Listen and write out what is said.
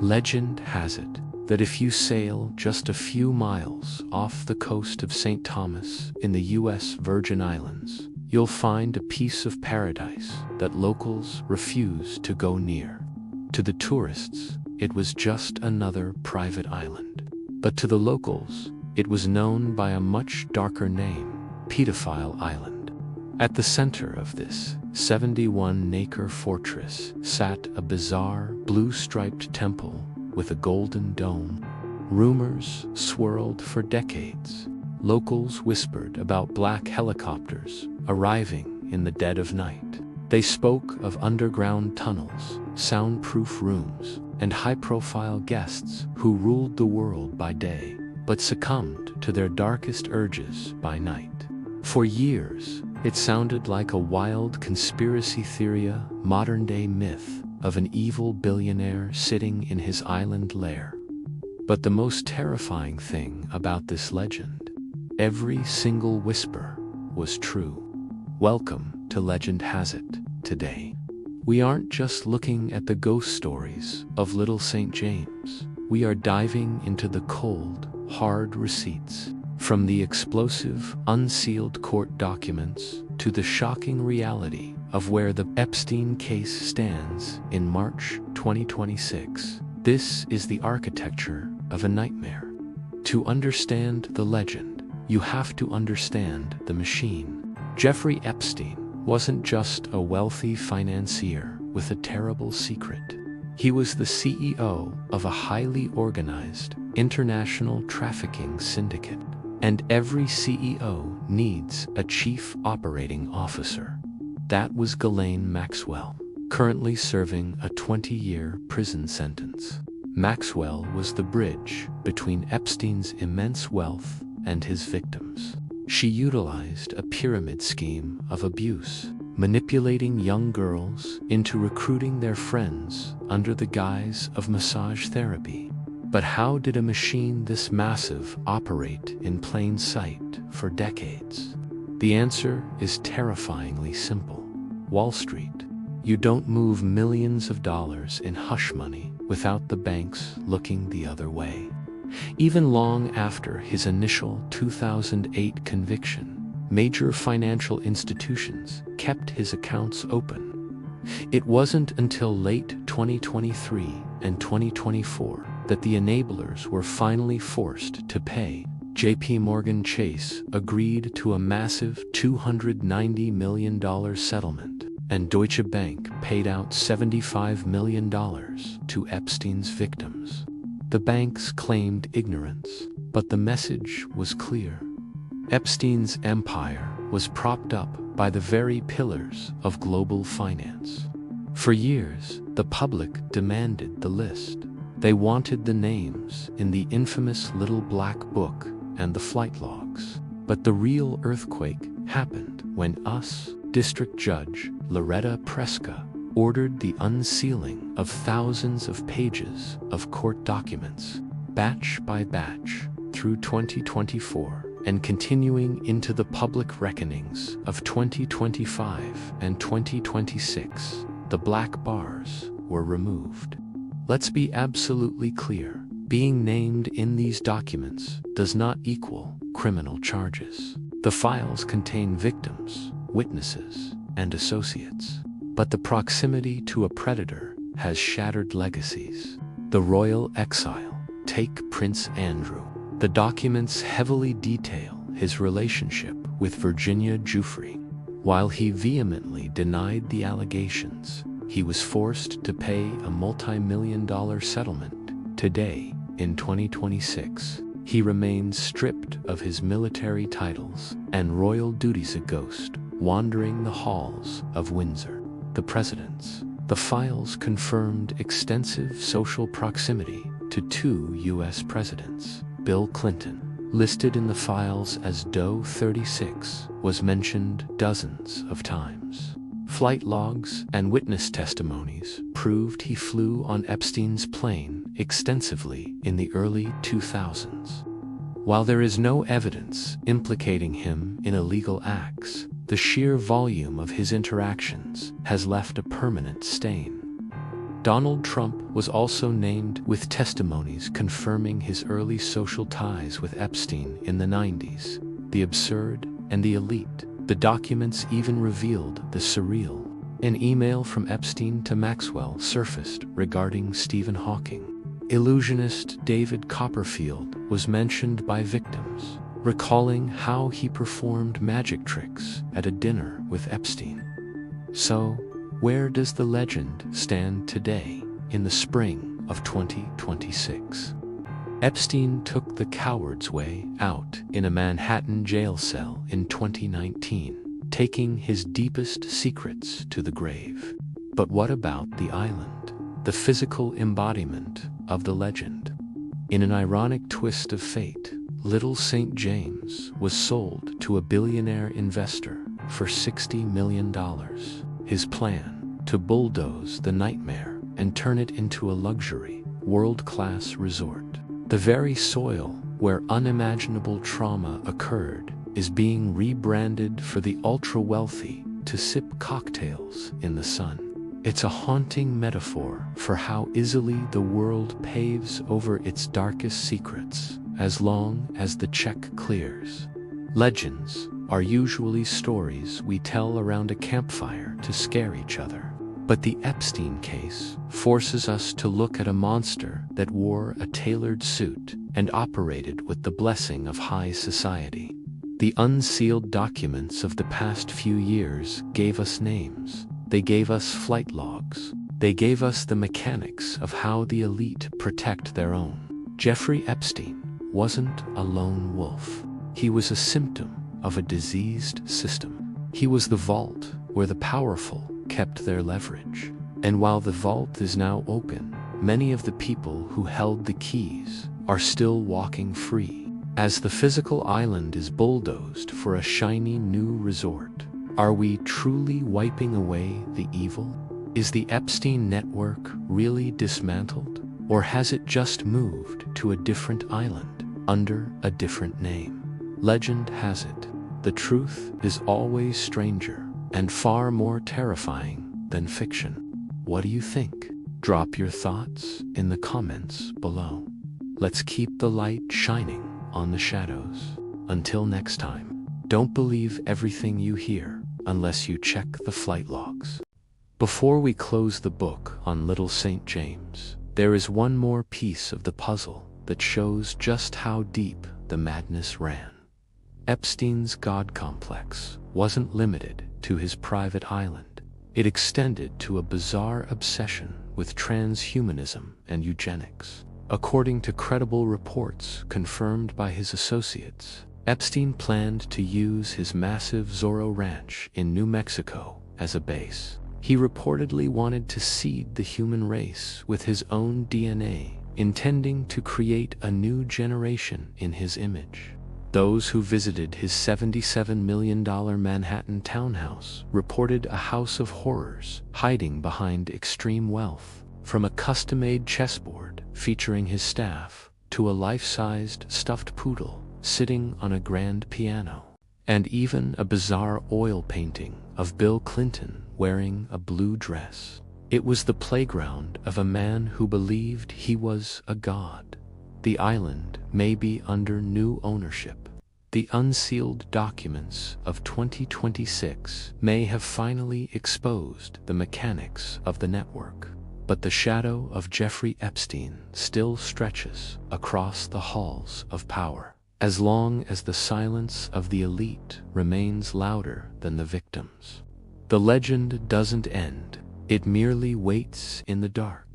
Legend has it that if you sail just a few miles off the coast of St. Thomas in the U.S. Virgin Islands, you'll find a piece of paradise that locals refuse to go near. To the tourists, it was just another private island. But to the locals, it was known by a much darker name, Pedophile Island. At the center of this 71-acre fortress sat a bizarre blue-striped temple with a golden dome. Rumors swirled for decades. Locals whispered about black helicopters arriving in the dead of night. They spoke of underground tunnels, soundproof rooms, and high-profile guests who ruled the world by day, but succumbed to their darkest urges by night. For years, it sounded like a wild conspiracy theory, modern-day myth of an evil billionaire sitting in his island lair. But the most terrifying thing about this legend, every single whisper was true. Welcome to Legend Has It today. We aren't just looking at the ghost stories of Little St. James. We are diving into the cold, hard receipts, from the explosive, unsealed court documents to the shocking reality of where the Epstein case stands in March 2026. This is the architecture of a nightmare. To understand the legend, you have to understand the machine. Jeffrey Epstein wasn't just a wealthy financier with a terrible secret. He was the CEO of a highly organized international trafficking syndicate. And every CEO needs a chief operating officer. That was Ghislaine Maxwell, currently serving a 20-year prison sentence. Maxwell was the bridge between Epstein's immense wealth and his victims. She utilized a pyramid scheme of abuse, manipulating young girls into recruiting their friends under the guise of massage therapy. But how did a machine this massive operate in plain sight for decades? The answer is terrifyingly simple. Wall Street. You don't move millions of dollars in hush money without the banks looking the other way. Even long after his initial 2008 conviction, major financial institutions kept his accounts open. It wasn't until late 2023 and 2024 that the enablers were finally forced to pay. JP Morgan Chase agreed to a massive $290 million settlement, and Deutsche Bank paid out $75 million to Epstein's victims. The banks claimed ignorance, but the message was clear. Epstein's empire was propped up by the very pillars of global finance. For years, the public demanded the list. They wanted the names in the infamous Little Black Book and the flight logs. But the real earthquake happened when U.S. District Judge Loretta Preska ordered the unsealing of thousands of pages of court documents, batch by batch, through 2024 and continuing into the public reckonings of 2025 and 2026. The black bars were removed. Let's be absolutely clear. Being named in these documents does not equal criminal charges. The files contain victims, witnesses, and associates. But the proximity to a predator has shattered legacies. The royal exile. Take Prince Andrew. The documents heavily detail his relationship with Virginia Giuffre. While he vehemently denied the allegations, he was forced to pay a multi-million-dollar settlement. Today, in 2026, he remains stripped of his military titles and royal duties, a ghost wandering the halls of Windsor. The presidents. The files confirmed extensive social proximity to two U.S. presidents. Bill Clinton, listed in the files as Doe 36, was mentioned dozens of times. Flight logs and witness testimonies proved he flew on Epstein's plane extensively in the early 2000s. While there is no evidence implicating him in illegal acts, the sheer volume of his interactions has left a permanent stain. Donald Trump was also named, with testimonies confirming his early social ties with Epstein in the 90s. The absurd and the elite. The documents even revealed the surreal. An email from Epstein to Maxwell surfaced regarding Stephen Hawking. Illusionist David Copperfield was mentioned by victims, recalling how he performed magic tricks at a dinner with Epstein. So, where does the legend stand today, in the spring of 2026? Epstein took the coward's way out in a Manhattan jail cell in 2019, taking his deepest secrets to the grave. But what about the island, the physical embodiment of the legend? In an ironic twist of fate, Little St. James was sold to a billionaire investor for $60 million. His plan: to bulldoze the nightmare and turn it into a luxury, world-class resort. The very soil where unimaginable trauma occurred is being rebranded for the ultra-wealthy to sip cocktails in the sun. It's a haunting metaphor for how easily the world paves over its darkest secrets, as long as the check clears. Legends are usually stories we tell around a campfire to scare each other. But the Epstein case forces us to look at a monster that wore a tailored suit and operated with the blessing of high society. The unsealed documents of the past few years gave us names. They gave us flight logs. They gave us the mechanics of how the elite protect their own. Jeffrey Epstein wasn't a lone wolf. He was a symptom of a diseased system. He was the vault where the powerful kept their leverage. And while the vault is now open, many of the people who held the keys are still walking free. As the physical island is bulldozed for a shiny new resort, are we truly wiping away the evil? Is the Epstein network really dismantled? Or has it just moved to a different island under a different name? Legend has it, the truth is always stranger and far more terrifying than fiction. What do you think? Drop your thoughts in the comments below. Let's keep the light shining on the shadows. Until next time, don't believe everything you hear unless you check the flight logs. Before we close the book on Little St. James, there is one more piece of the puzzle that shows just how deep the madness ran. Epstein's God complex wasn't limited to his private island. It extended to a bizarre obsession with transhumanism and eugenics. According to credible reports confirmed by his associates, Epstein planned to use his massive Zorro Ranch in New Mexico as a base. He reportedly wanted to seed the human race with his own DNA, intending to create a new generation in his image. Those who visited his $77 million Manhattan townhouse reported a house of horrors hiding behind extreme wealth, from a custom-made chessboard featuring his staff to a life-sized stuffed poodle sitting on a grand piano, and even a bizarre oil painting of Bill Clinton wearing a blue dress. It was the playground of a man who believed he was a god. The island may be under new ownership. The unsealed documents of 2026 may have finally exposed the mechanics of the network, but the shadow of Jeffrey Epstein still stretches across the halls of power, as long as the silence of the elite remains louder than the victims. The legend doesn't end, it merely waits in the dark.